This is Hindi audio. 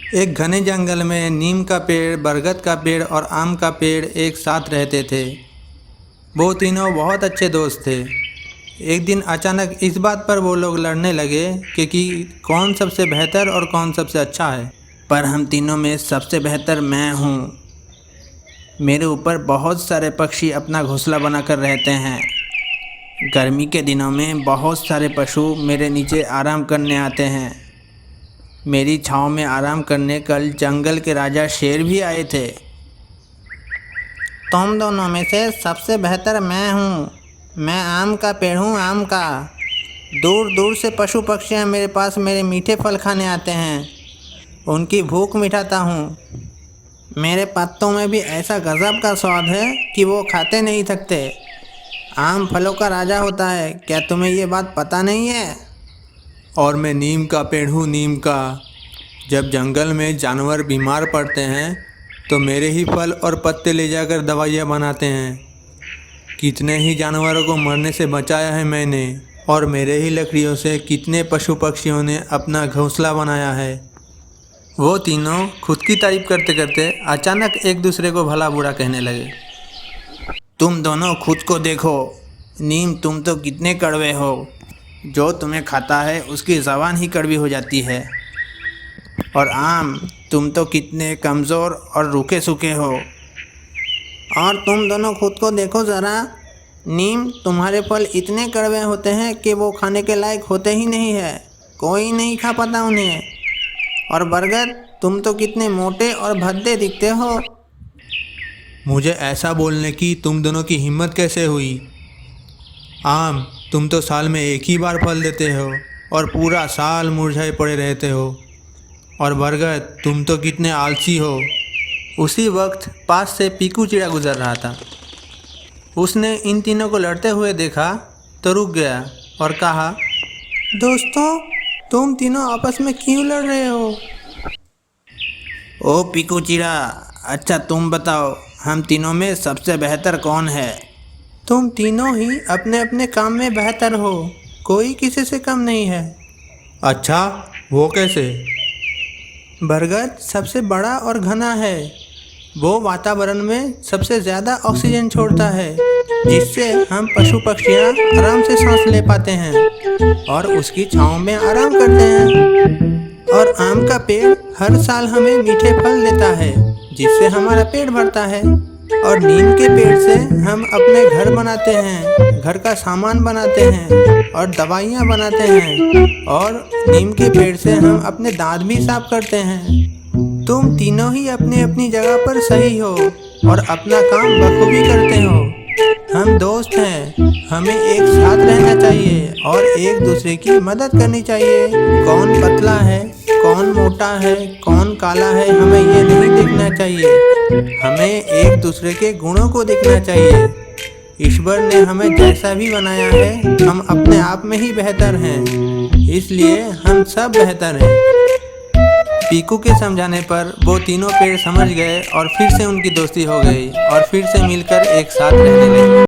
एक घने जंगल में नीम का पेड़, बरगद का पेड़ और आम का पेड़ एक साथ रहते थे। वो तीनों बहुत अच्छे दोस्त थे। एक दिन अचानक इस बात पर वो लोग लड़ने लगे कि कौन सबसे बेहतर और कौन सबसे अच्छा है। पर हम तीनों में सबसे बेहतर मैं हूँ। मेरे ऊपर बहुत सारे पक्षी अपना घोंसला बनाकर रहते हैं। गर्मी के दिनों में बहुत सारे पशु मेरे नीचे आराम करने आते हैं। मेरी छाँव में आराम करने कल जंगल के राजा शेर भी आए थे। तुम दोनों में से सबसे बेहतर मैं हूँ। मैं आम का पेड़ हूँ, आम का। दूर दूर से पशु पक्षियाँ मेरे पास मेरे मीठे फल खाने आते हैं। उनकी भूख मिटाता हूँ। मेरे पत्तों में भी ऐसा गजब का स्वाद है कि वो खाते नहीं थकते। आम फलों का राजा होता है, क्या तुम्हें ये बात पता नहीं है? और मैं नीम का पेड़ हूँ, नीम का। जब जंगल में जानवर बीमार पड़ते हैं तो मेरे ही फल और पत्ते ले जाकर दवाइयाँ बनाते हैं। कितने ही जानवरों को मरने से बचाया है मैंने, और मेरे ही लकड़ियों से कितने पशु पक्षियों ने अपना घोंसला बनाया है। वो तीनों खुद की तारीफ करते करते अचानक एक दूसरे को भला बुरा कहने लगे। तुम दोनों खुद को देखो। नीम, तुम तो कितने कड़वे हो। जो तुम्हें खाता है उसकी ज़बान ही कड़वी हो जाती है। और आम, तुम तो कितने कमज़ोर और रूखे सूखे हो। और तुम दोनों खुद को देखो ज़रा। नीम, तुम्हारे फल इतने कड़वे होते हैं कि वो खाने के लायक होते ही नहीं है। कोई नहीं खा पाता उन्हें। और बरगद, तुम तो कितने मोटे और भद्दे दिखते हो। मुझे ऐसा बोलने की तुम दोनों की हिम्मत कैसे हुई? आम, तुम तो साल में एक ही बार फल देते हो और पूरा साल मुरझाए पड़े रहते हो। और बरगद, तुम तो कितने आलसी हो। उसी वक्त पास से पीकू चिड़ा गुजर रहा था। उसने इन तीनों को लड़ते हुए देखा तो रुक गया और कहा, दोस्तों, तुम तीनों आपस में क्यों लड़ रहे हो? ओ पीकू चिड़ा, अच्छा तुम बताओ, हम तीनों में सबसे बेहतर कौन है? तुम तीनों ही अपने अपने काम में बेहतर हो। कोई किसी से कम नहीं है। अच्छा, वो कैसे? बरगद सबसे बड़ा और घना है। वो वातावरण में सबसे ज़्यादा ऑक्सीजन छोड़ता है, जिससे हम पशु पक्षियाँ आराम से सांस ले पाते हैं और उसकी छाँव में आराम करते हैं। और आम का पेड़ हर साल हमें मीठे फल देता है, जिससे हमारा पेट भरता है। और नीम के पेड़ से हम अपने घर बनाते हैं, घर का सामान बनाते हैं और दवाइयाँ बनाते हैं। और नीम के पेड़ से हम अपने दांत भी साफ करते हैं। तुम तीनों ही अपनी अपनी जगह पर सही हो और अपना काम बखूबी करते हो। हम दोस्त हैं, हमें एक साथ रहना चाहिए और एक दूसरे की मदद करनी चाहिए। कौन पतला है, कौन मोटा है, कौन काला है, हमें ये नहीं देखना चाहिए। हमें एक दूसरे के गुणों को देखना चाहिए। ईश्वर ने हमें जैसा भी बनाया है, हम अपने आप में ही बेहतर हैं, इसलिए हम सब बेहतर हैं। पीकू के समझाने पर वो तीनों पेड़ समझ गए और फिर से उनकी दोस्ती हो गई और फिर से मिलकर एक साथ रहने लगे।